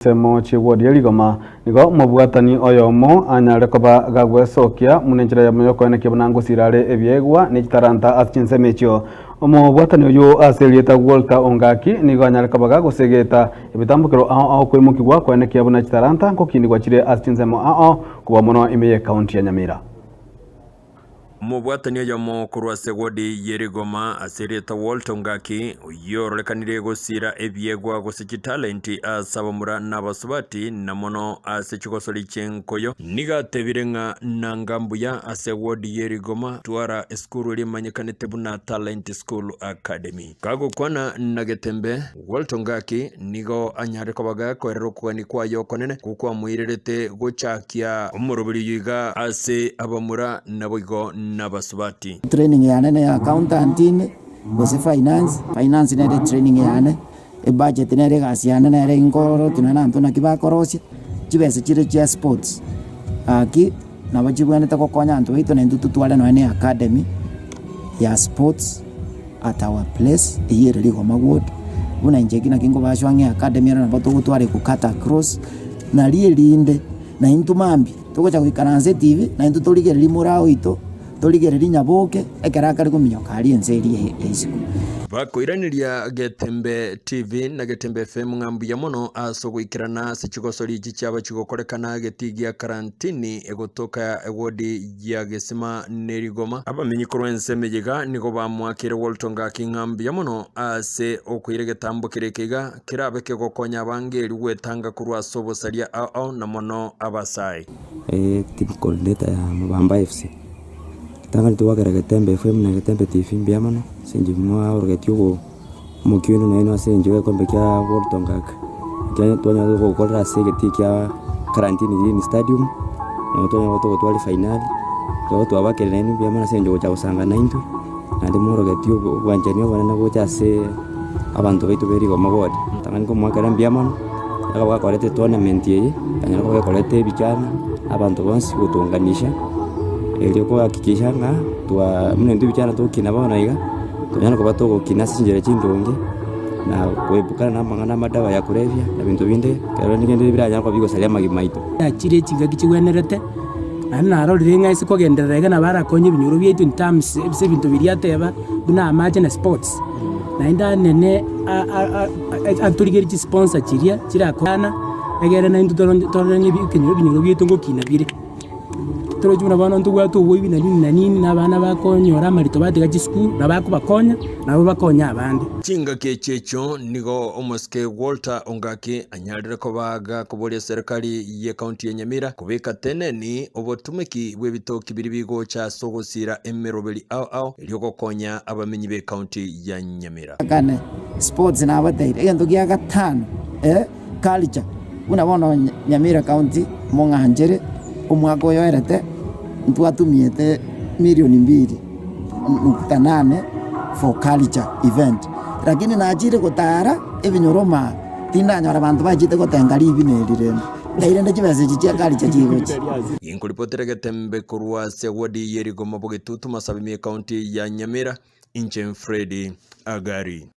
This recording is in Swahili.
Semo chigwodi eligoma nigo mubwatani oyomo anyare koba gagwesokia munenjira ya moyo kwene kibunango sirare ebyegwa ni kitaranta askinsemechyo omubwatani oyo aselieta Walter Ongaki nigo anyare koba gagosegeta ebitambukiro aho kwimukigwa kwene kibuna kitaranta nkokindi gwachire askinsemo aho kuba muno imeye county ya Nyamira. Mubwatani oyomo kurwa segwodi yerigoma aselieta Walter Ongaki yororekanire gosira ebyegwa gosiki talenti asabamura n'abasubati namono asechigosoli chenkoyo niga tebirenga nangambuya asegwodi yerigoma twara eskuru limanyikane tebuna talent school academy kago kwana nagetembe Walter Ongaki nigo anyare kobaga korero kwani kwayo konene kuko muirerete gochakia umurubiri yiga ase abamura naboigo n'abasubati training yanene ya accountant gose finance nere training yane budget nere gasi yanene nere ingoro tunana ntuna kibakorosya chibese chire cha sports aki nabachibwane takokonya antu ito na ndutu twale no ene academy ya sports at our place here liko magwood buna injeki na kingo bashwange academy na bato gutware kukata cross na linde na intumambi tokocha kwikaranze TV na intu toligere limurao ito toligere nyaboke ekerakari kuminyoka ali enzeri yisiku bakoiraniria Getembe TV na Getembe FM ngambu ya mono asogwikirana sechigosori gicyaba kigokorekana getigia karantini egotoka egodi ya gesima nerigoma abamenyi kurwense mejiga nigo bamwakire Walter Ongaki ngambu ya mono ase okwire getambukire kiga kirabeke gokonya bangeri wetanga kurwa sobosaria ao na mono abasai team coordinator ya Mubamba FC tangal tuwagara Getembe FM na Getembe TV mbiamano senji mwa orgetyo mukiuno na ino senji ko mbekya Walter Ongaki kya tonya ko kolra segeti kya karantini ni stadium na tonya to twali final to abakele nini mbiamano senji cha usanga na into ande moro getyo wanjani bana na bocha se abantu baitu beri go mabodi tangal ko mwakara mbiamano akaba kolete tournament ye kanyara ko kolete bichana abantu bonsi gutunganisha elio ko hakikisha nga twa mnendu bichana to kina bana iga tunyana ko bato kinasi sinjere chindonge na kwebukana na mangana madawa ya kulevya na bintu binde kero nigende biranya ko bigo salama gimaito chire chiga kichwenerete ana aro ringa isiko genderega na barakonye binyuro byetu in terms se bintu biriateba buna amaje na sports na inda nene anturigeri chi sponsor chiria chirakona egere na indu toronye binyuro byetu ngokina bire turojuna bana ntugwa tuwo ibi na nini na bana bakonyora marito batega chi school na bakubakonya nabo bakonya abandi chinga kechecho nigo omoske Walter Ongaki anyarire kobaga kuboria serikali ye county ya Nyamira kubika teneni obotumiki bwebitoki biri bigo cha sogosira emerobeli ao elyogokonya abamenyi be county ya Nyamira kane sports na abateire egento gya gatano culture unabona Nyamira county monganjere umwaka yoerete ntwatumiete milioni 2.8 for culture event lakini najire gutara ebinyoroma tindanyora abantu bajite gotengari ibinelire ndairende kibese kicia culture kigochi inkulipotera Getembe kurwa segwadi yerigoma bogitutu masabimi county ya Nyamira inche Freddy Agari.